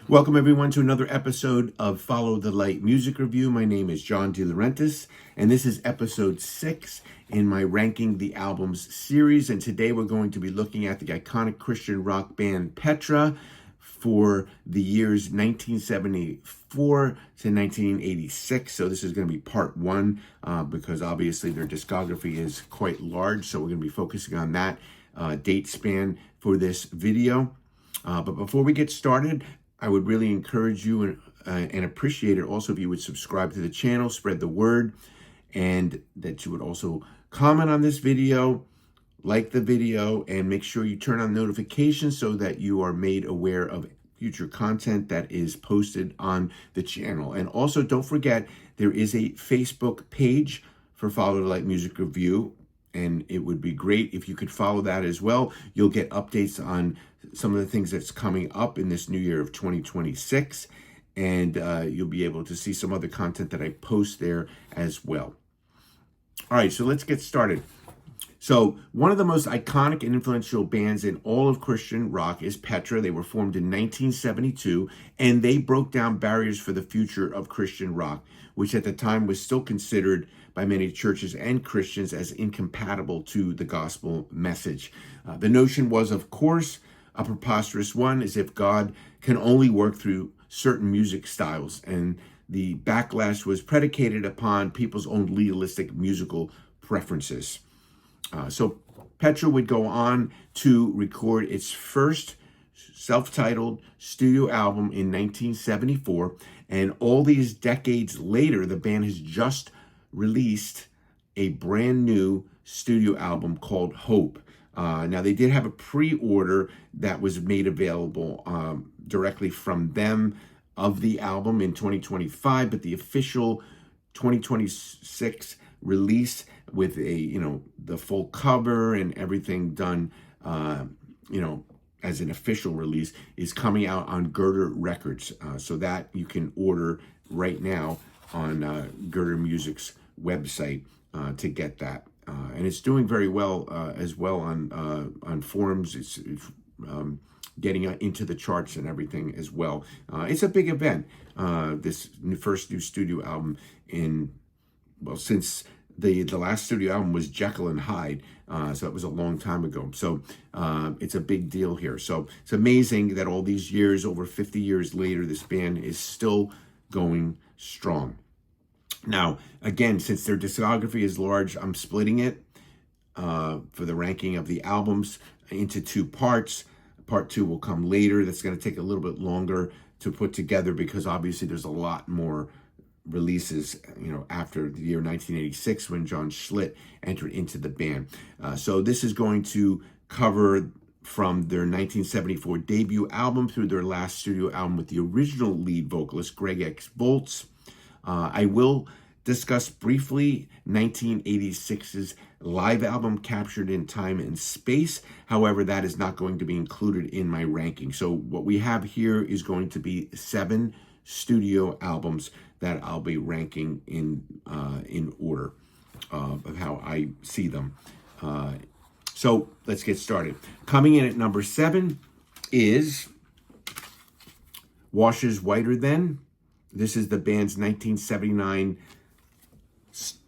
Welcome everyone to another episode of Follow the Light Music Review. My name is John De Laurentiis, and this is episode 6 in my Ranking the Albums series. And today we're going to be looking at the iconic Christian rock band Petra for the years 1974 to 1986. So this is going to be part 1 because obviously their discography is quite large. So we're going to be focusing on that date span for this video. But before we get started, I would really encourage you and appreciate it also if you would subscribe to the channel, spread the word, and that you would also comment on this video, like the video, and make sure you turn on notifications so that you are made aware of future content that is posted on the channel. And also don't forget, there is a Facebook page for Follow the Light Music Review, and it would be great if you could follow that as well. You'll get updates on some of the things that's coming up in this new year of 2026, and you'll be able to see some other content that I post there as well. All right, so let's get started. So one of the most iconic and influential bands in all of Christian rock is Petra. They were formed in 1972, and they broke down barriers for the future of Christian rock, which at the time was still considered by many churches and Christians as incompatible to the gospel message. The notion was, of course, a preposterous one, as if God can only work through certain music styles, and the backlash was predicated upon people's own legalistic musical preferences. So Petra would go on to record its first self-titled studio album in 1974, and all these decades later, the band has just released a brand new studio album called Hope. Now, they did have a pre-order that was made available directly from them of the album in 2025, but the official 2026 release with the full cover and everything done, as an official release is coming out on Girder Records. So that you can order right now on Girder Music's website to get that. And it's doing very well as well on forums. It's getting into the charts and everything as well. It's a big event. This first new studio album since the last studio album was Jekyll and Hyde. So it was a long time ago. So it's a big deal here. So it's amazing that all these years, over 50 years later, this band is still going strong. Now, again, since their discography is large, I'm splitting it for the ranking of the albums into 2 parts. Part 2 will come later. That's going to take a little bit longer to put together because obviously there's a lot more releases, after the year 1986 when John Schlitt entered into the band. So this is going to cover from their 1974 debut album through their last studio album with the original lead vocalist, Greg X. Volz. I will discuss briefly 1986's live album, Captured in Time and Space. However, that is not going to be included in my ranking. So what we have here is going to be 7 studio albums that I'll be ranking in order of how I see them. So let's get started. Coming in at number 7 is Washes Whiter Than. This is the band's 1979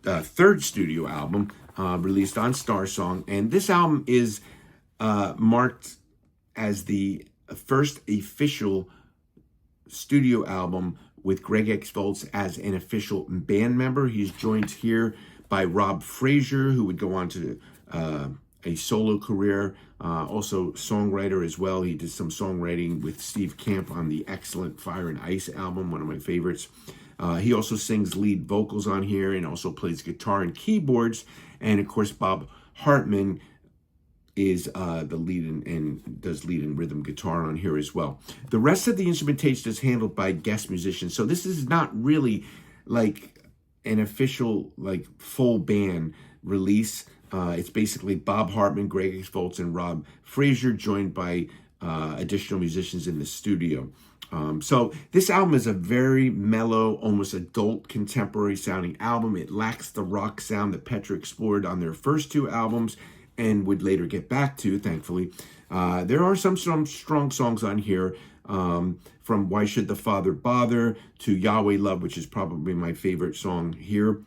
third studio album, released on Star Song. And this album is marked as the first official studio album with Greg X. Volz as an official band member. He's joined here by Rob Frazier, who would go on to a solo career, also songwriter as well. He did some songwriting with Steve Camp on the excellent Fire and Ice album, one of my favorites. He also sings lead vocals on here and also plays guitar and keyboards. And of course, Bob Hartman is the lead and does lead and rhythm guitar on here as well. The rest of the instrumentation is handled by guest musicians. So this is not really like an official, like full band release. It's basically Bob Hartman, Greg X. Volz, and Rob Frazier, joined by additional musicians in the studio. So this album is a very mellow, almost adult contemporary sounding album. It lacks the rock sound that Petra explored on their first 2 albums and would later get back to, thankfully. There are some strong songs on here, from Why Should the Father Bother to Yahweh Love, which is probably my favorite song here,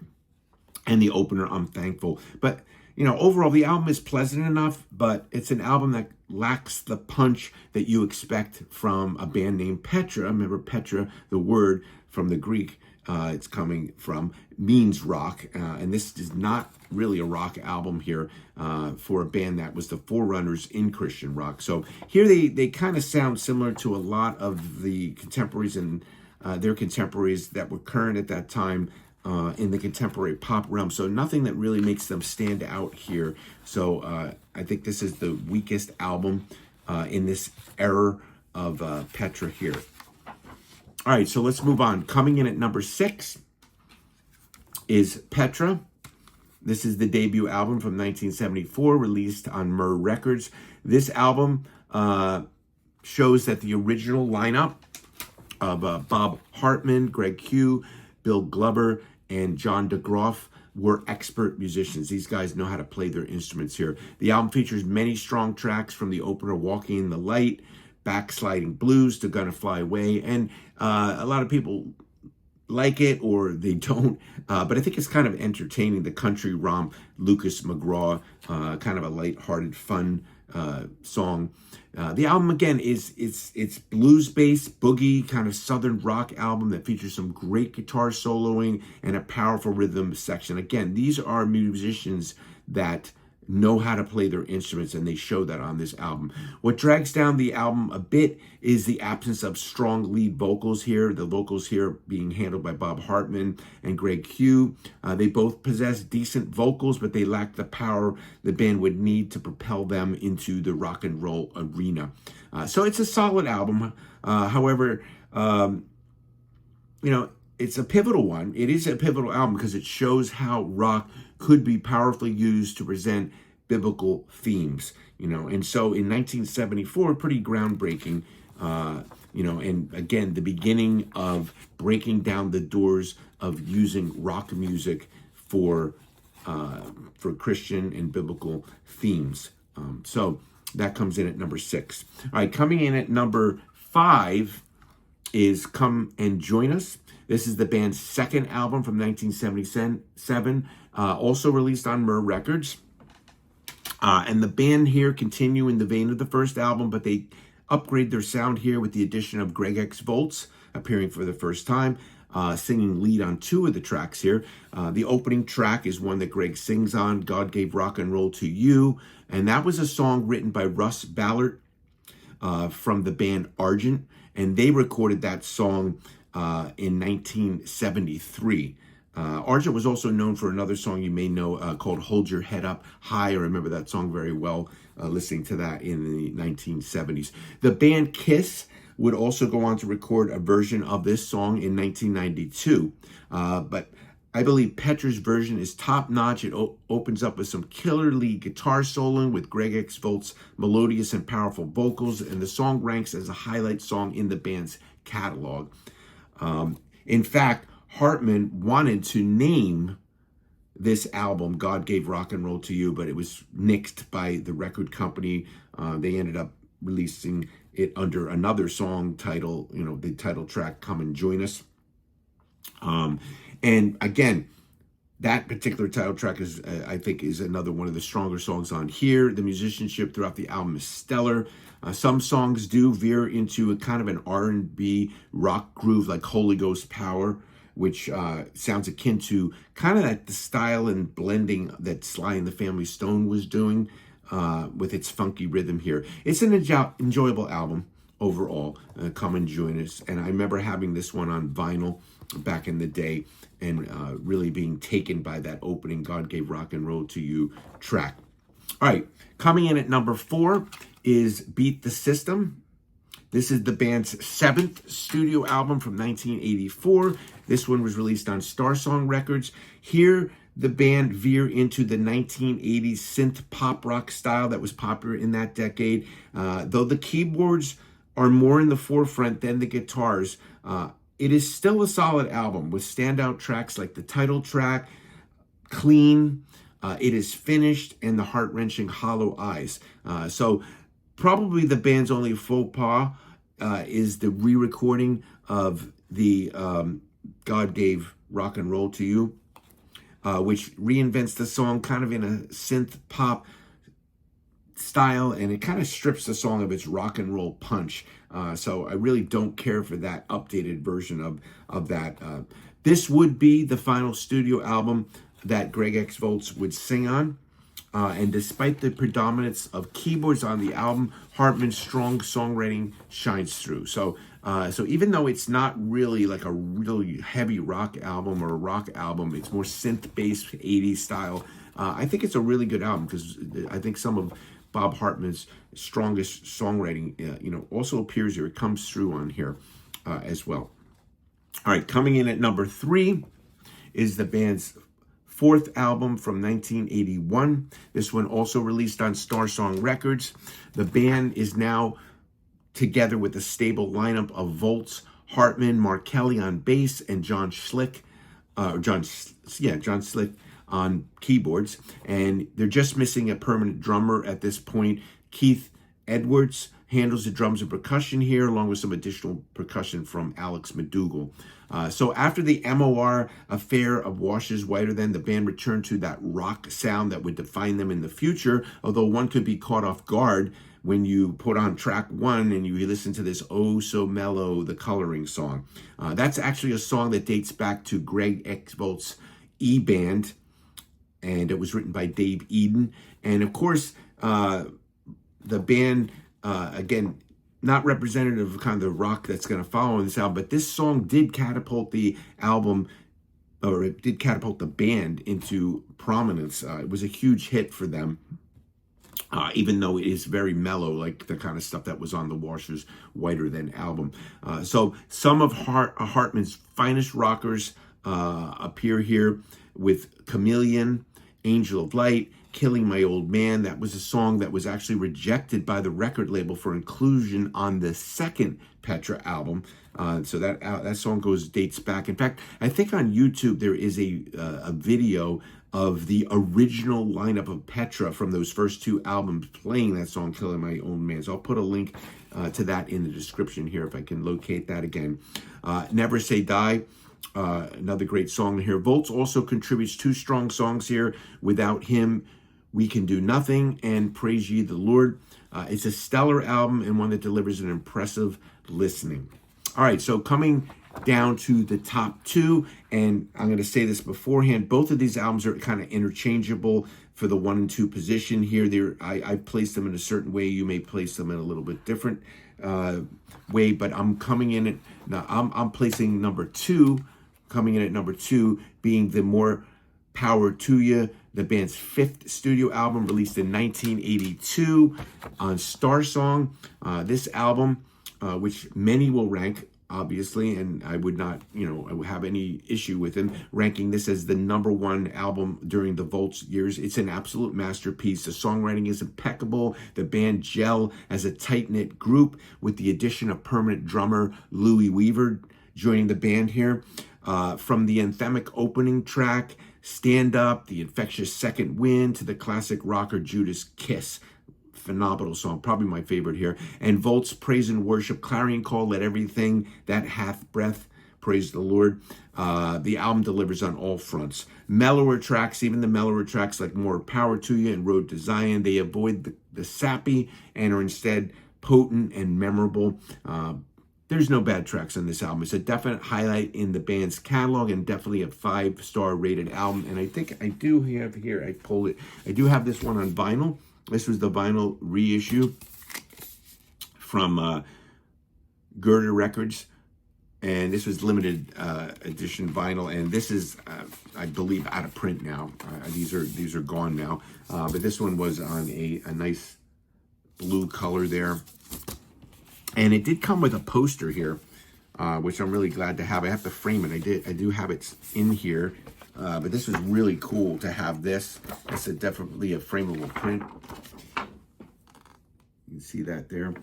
and the opener, I'm Thankful. But, overall, the album is pleasant enough, but it's an album that lacks the punch that you expect from a band named Petra. Remember, Petra, the word from the Greek, it's coming from, means rock. And this is not really a rock album here for a band that was the forerunners in Christian rock. So here they kind of sound similar to a lot of the contemporaries and their contemporaries that were current at that time in the contemporary pop realm. So nothing that really makes them stand out here. So I think this is the weakest album in this era of Petra here. All right, so let's move on. Coming in at number 6 is Petra. This is the debut album from 1974, released on Myrrh Records. This album shows that the original lineup of Bob Hartman, Greg Hugh, Bill Glover, and John DeGroff were expert musicians. These guys know how to play their instruments here. The album features many strong tracks from the opener Walking in the Light, Backsliding Blues to Gonna Fly Away, and a lot of people like it or they don't, but I think it's kind of entertaining. The country romp, Lucas McGraw, kind of a lighthearted, fun song. The album, again, it's blues-based, boogie, kind of southern rock album that features some great guitar soloing and a powerful rhythm section. Again, these are musicians that know how to play their instruments, and they show that on this album. What drags down the album a bit is the absence of strong lead vocals here. The vocals here being handled by Bob Hartman and Greg Hugh. They both possess decent vocals, but they lack the power the band would need to propel them into the rock and roll arena. So it's a solid album. However, it's a pivotal one. It is a pivotal album because it shows how rock could be powerfully used to present biblical themes, And so in 1974, pretty groundbreaking, and again, the beginning of breaking down the doors of using rock music for Christian and biblical themes. So that comes in at number 6. All right, coming in at number 5 is Come and Join Us. This is the band's second album from 1977, also released on Myrrh Records. And the band here continue in the vein of the first album, but they upgrade their sound here with the addition of Greg X Volz, appearing for the first time, singing lead on 2 of the tracks here. The opening track is one that Greg sings on, God Gave Rock and Roll to You. And that was a song written by Russ Ballard from the band Argent. And they recorded that song in 1973. Argent was also known for another song you may know called Hold Your Head Up High. I remember that song very well, listening to that in the 1970s. The band Kiss would also go on to record a version of this song in 1992. But I believe Petra's version is top-notch. It opens up with some killer lead guitar soloing with Greg X Volz's melodious and powerful vocals, and the song ranks as a highlight song in the band's catalog. In fact, Hartman wanted to name this album God Gave Rock and Roll to You, but it was nixed by the record company. They ended up releasing it under another song title, the title track, Come and Join Us. And again, that particular title track is, I think, is another one of the stronger songs on here. The musicianship throughout the album is stellar. Some songs do veer into a kind of an R&B rock groove like Holy Ghost Power, which sounds akin to kind of like the style and blending that Sly and the Family Stone was doing with its funky rhythm here. It's an enjoyable album overall, Come and Join Us. And I remember having this one on vinyl back in the day and really being taken by that opening God Gave Rock and Roll to You track. All right, coming in at number 4 is Beat the System. This is the band's 7th studio album from 1984. This one was released on Star Song Records. Here, the band veer into the 1980s synth pop rock style that was popular in that decade. Though the keyboards are more in the forefront than the guitars, it is still a solid album with standout tracks like the title track, Clean, It Is Finished, and the heart-wrenching Hollow Eyes. So probably the band's only faux pas is the re-recording of the God Gave Rock and Roll to You, which reinvents the song kind of in a synth pop style, and it kind of strips the song of its rock and roll punch. So I really don't care for that updated version of that. This would be the final studio album that Greg X Volts would sing on. And despite the predominance of keyboards on the album, Hartman's strong songwriting shines through. So even though it's not really like a really heavy rock album or a rock album, it's more synth-based 80s style. I think it's a really good album because I think some of Bob Hartman's strongest songwriting, also appears here. It comes through on here as well. All right, coming in at number 3 is the band's fourth album from 1981. This one also released on Star Song Records. The band is now together with a stable lineup of Volts, Hartman, Mark Kelly on bass, and John Slick on keyboards. And they're just missing a permanent drummer at this point. Keith Edwards handles the drums and percussion here, along with some additional percussion from Alex McDougall. So after the MOR affair of Washes Whiter Than, the band returned to that rock sound that would define them in the future, although one could be caught off guard when you put on track 1 and you listen to this Oh So Mellow, the Coloring song. That's actually a song that dates back to Greg X Volts' E-Band, and it was written by Dave Eden. And of course, the band, again, not representative of kind of the rock that's going to follow in this album, but this song did catapult the album, or it did catapult the band into prominence. It was a huge hit for them, even though it is very mellow, like the kind of stuff that was on the Washes Whiter Than album. So some of Hartman's finest rockers appear here with Chameleon, Angel of Light, Killing My Old Man. That was a song that was actually rejected by the record label for inclusion on the second Petra album. So that song dates back. In fact, I think on YouTube there is a video of the original lineup of Petra from those first 2 albums playing that song, Killing My Old Man. So I'll put a link to that in the description here if I can locate that again. Never Say Die. Another great song here. Volts also contributes 2 strong songs here. Without Him, We Can Do Nothing, and Praise Ye the Lord. It's a stellar album and one that delivers an impressive listening. All right, so coming down to the top 2, and I'm going to say this beforehand, both of these albums are kind of interchangeable for the 1 and 2 position here. I placed them in a certain way. You may place them in a little bit different way, but I'm coming in at, now I'm placing number 2, coming in at number 2 being the More Power to You, the band's 5th studio album, released in 1982 on Star Song. This album, which many will rank, obviously, and I would not, have any issue with him ranking this as the number 1 album during the Volts years. It's an absolute masterpiece. The songwriting is impeccable. The band gel as a tight-knit group with the addition of permanent drummer Louis Weaver joining the band here. From the anthemic opening track, Stand Up, the infectious Second Wind, to the classic rocker Judas Kiss. Phenomenal song, probably my favorite here. And Volts' praise and worship clarion call, Let Everything That Hath Breath Praise the Lord. The album delivers on all fronts. Mellower tracks, even the mellower tracks like More Power to You and Road to Zion, they avoid the sappy and are instead potent and memorable. There's no bad tracks on this album. It's a definite highlight in the band's catalog and definitely a 5-star rated album. And I think I do have here, I pulled it, I do have this one on vinyl. This was the vinyl reissue from Girder Records. And this was limited edition vinyl. And this is, I believe, out of print now. These are gone now. But this one was on a nice blue color there. And it did come with a poster here, which I'm really glad to have. I have to frame it. I do have it in here, but this was really cool to have this. It's definitely a frameable print. You can see that there.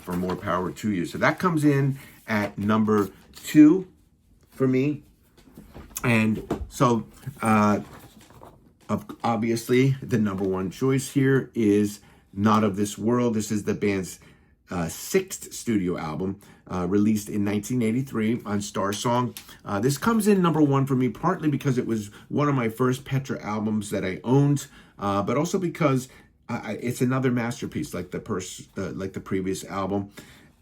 For More Power to You. So that comes in at number 2 for me. And so, obviously, the number 1 choice here is Not of This World. This is the band's sixth studio album, released in 1983 on Star Song. This comes in number one for me, partly because it was one of my first Petra albums that I owned, but also because it's another masterpiece, like the previous album,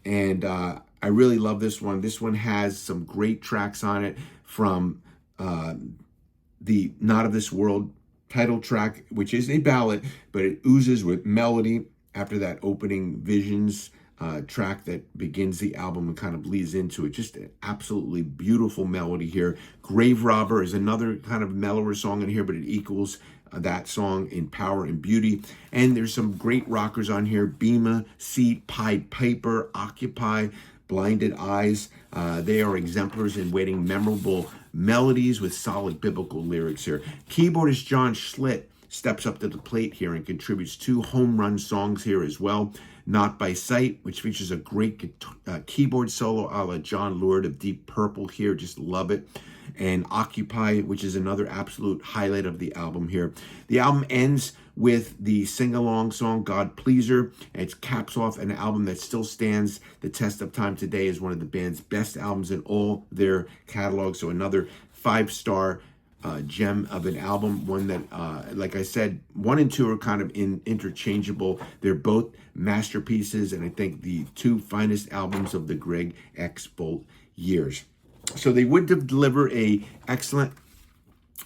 and I really love this one. This one has some great tracks on it, from the Not of This World title track, which is a ballad, but it oozes with melody after that opening Visions track that begins the album and kind of bleeds into it. Just an absolutely beautiful melody here. Grave Robber is another kind of mellower song in here, but it equals that song in power and beauty. And there's some great rockers on here: Bema, Seat, Pied Piper, Occupy, Blinded Eyes. They are exemplars in waiting memorable melodies with solid biblical lyrics here. Keyboardist John Schlitt steps up to the plate here and contributes 2 home run songs here as well. Not by Sight, which features a great keyboard solo a la John Lord of Deep Purple here. Just love it. And Occupy, which is another absolute highlight of the album here. The album ends with the sing-along song God Pleaser. It caps off an album that still stands the test of time today as one of the band's best albums in all their catalog. So another 5-star gem of an album, one that, like I said, 1 and 2 are kind of interchangeable. They're both masterpieces, and I think the 2 finest albums of the Greg X Volt years. So they would deliver a excellent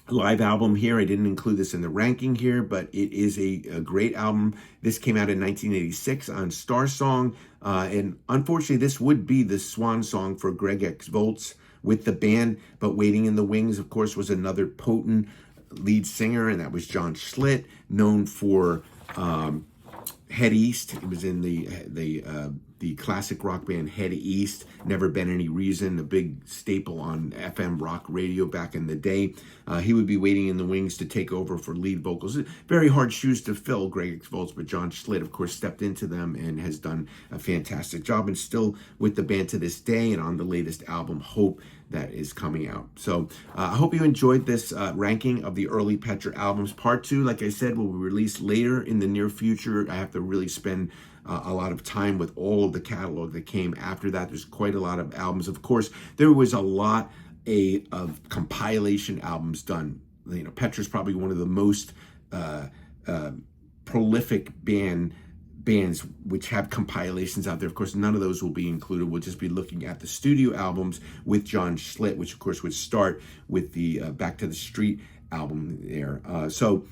live album here. I didn't include this in the ranking here, but it is a great album. This came out in 1986 on Star Song, and unfortunately this would be the swan song for Greg X Volts with the band. But waiting in the wings, of course, was another potent lead singer, and that was John Schlitt, known for Head East. It was in the classic rock band Head East. Never Been Any Reason, a big staple on FM rock radio back in the day. He would be waiting in the wings to take over for lead vocals. Very hard shoes to fill, Greg X Volts, but John Schlitt, of course, stepped into them and has done a fantastic job, and still with the band to this day, and on the latest album, Hope, that is coming out. So I hope you enjoyed this ranking of the early Petra albums. Part 2, like I said, will be released later in the near future. I have to really spend a lot of time with all of the catalog that came after that. There's quite a lot of albums. Of course, there was a lot of compilation albums done. You know, Petra's probably one of the most prolific bands which have compilations out there. Of course, none of those will be included. We'll just be looking at the studio albums with John Schlitt, which of course would start with the Back to the Street album there. So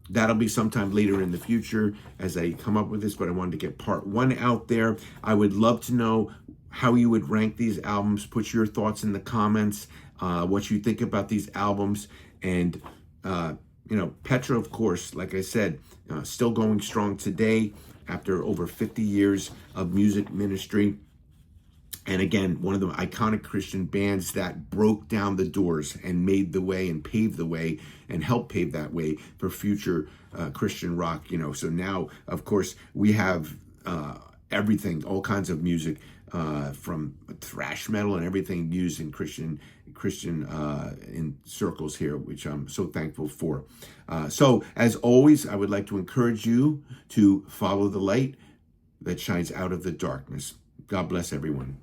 that'll be sometime later in the future as I come up with this, but I wanted to get part 1 out there. I would love to know how you would rank these albums. Put your thoughts in the comments, what you think about these albums. And you know, Petra, of course, like I said, still going strong today after over 50 years of music ministry. And again, one of the iconic Christian bands that broke down the doors and made the way and paved the way and helped pave that way for future Christian rock. You know, so now, of course, we have everything, all kinds of music, from thrash metal and everything used in Christian in circles here, which I'm so thankful for. So as always, I would like to encourage you to follow the light that shines out of the darkness. God bless everyone.